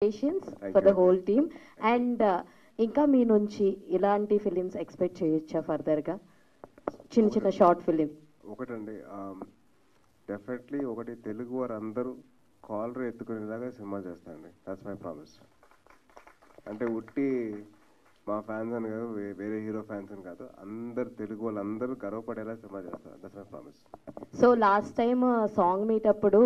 Congratulations for the whole team. And ఇంకా మీ నుంచి ఇలాంటి ఫిలిమ్స్ ఎక్స్పెక్ట్ చేయొచ్చా ఫర్దర్గా, చిన్న చిన్న షార్ట్ ఫిలిం? ఒకటండి, డెఫినెట్లీ ఒకటి, తెలుగు వారు అందరూ కాలర్ ఎత్తుకునేలాగా సినిమా చేస్తానండి. That's my promise. అంటే ఉట్టి మా ఫ్యాన్స్ అని కాదు, వేరే హీరో ఫ్యాన్స్ అని కాదు, అందరు తెలుగు వాళ్ళందరూ గర్వపడేలా సినిమా చేస్తారు. That's my promise. So last time song meet అప్పుడు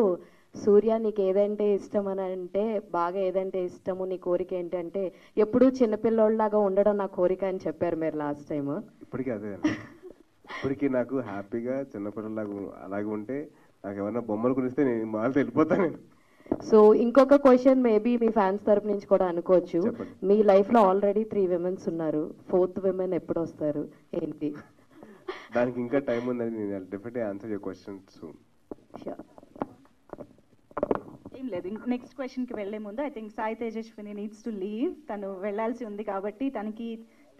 సూర్య నీకు ఏదంటే ఇష్టం అని అంటే, బాగా ఏదంటే ఇష్టము, నీ కోరిక ఏంటంటే ఎప్పుడూ చిన్నపిల్లోళ్ళలాగా ఉండడం నా కోరిక అని చెప్పారు మీరు లాస్ట్ టైం. ఇప్పటికీ అదే అండి. ఇప్పటికీ నాకు హ్యాపీగా చిన్నపిల్లలాగా అలాగే ఉంటే, నాకు ఏమన్నా బొమ్మలు కొనిస్తే నేను వాళ్ళతో వెళ్ళిపోతాను నేను. సో ఇంకొక క్వశ్చన్ మేబీ మీ ఫ్యాన్స్ తరపు నుంచి కూడా అనుకోవచ్చు. చెప్పండి. మీ లైఫ్లో ఆల్రెడీ 3 విమెన్స్ ఉన్నారు, 4th విమెన్ ఎప్పుడు వస్తారు ఏంటి? దానికి ఇంకా టైం ఉందని నేను definitely answer your question soon. ఏం లేదు, నెక్స్ట్ క్వశ్చన్కి వెళ్లే ముందు I think Sai Tejaswini needs to leave. తను వెళ్ళాల్సి ఉంది కాబట్టి తనకి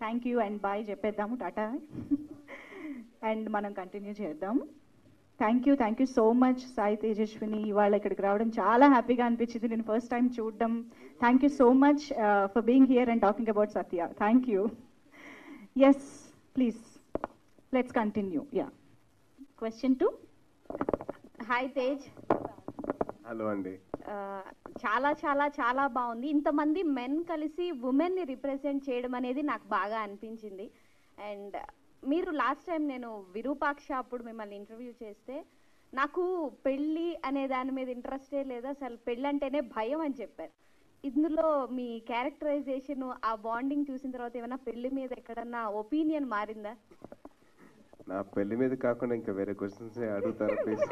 థ్యాంక్ యూ అండ్ బాయ్ చెప్పేద్దాము, టాటా. అండ్ మనం కంటిన్యూ చేద్దాం. Thank you so much Sai Tejaswini. ఇవాళ ఇక్కడికి రావడం చాలా హ్యాపీగా అనిపించింది, నేను ఫస్ట్ టైం చూడడం. Thank you so much for being here and talking about Satya. Thank you. Yes please let's continue. Yeah, question 2. Hi Tej. Hello అండి. చాలా చాలా చాలా బాగుంది. ఇంతమంది మెన్ కలిసి ఉమెన్ని రిప్రజెంట్ చేయడం అనేది నాకు బాగా అనిపించింది. అండ్ మీరు లాస్ట్ టైం నేను విరూపాక్ష అప్పుడు మిమ్మల్ని ఇంటర్వ్యూ చేస్తే నాకు పెళ్ళి అనే దాని మీద ఇంట్రెస్టే లేదు, అసలు పెళ్ళి అంటేనే భయం అని చెప్పారు. ఇందులో మీ క్యారెక్టరైజేషన్, ఆ బాండింగ్ చూసిన తర్వాత ఏమైనా పెళ్లి మీద ఎక్కడన్నా ఒపీనియన్ మారిందా? నా పెళ్లి మీద కాకుండా ఇంకా వేరే క్వశ్చన్స్ అడుగుతారా ప్లీజ్?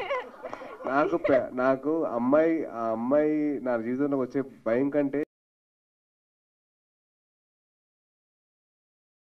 నాకు అమ్మాయి నా జీవితంలో వచ్చే భయం కంటే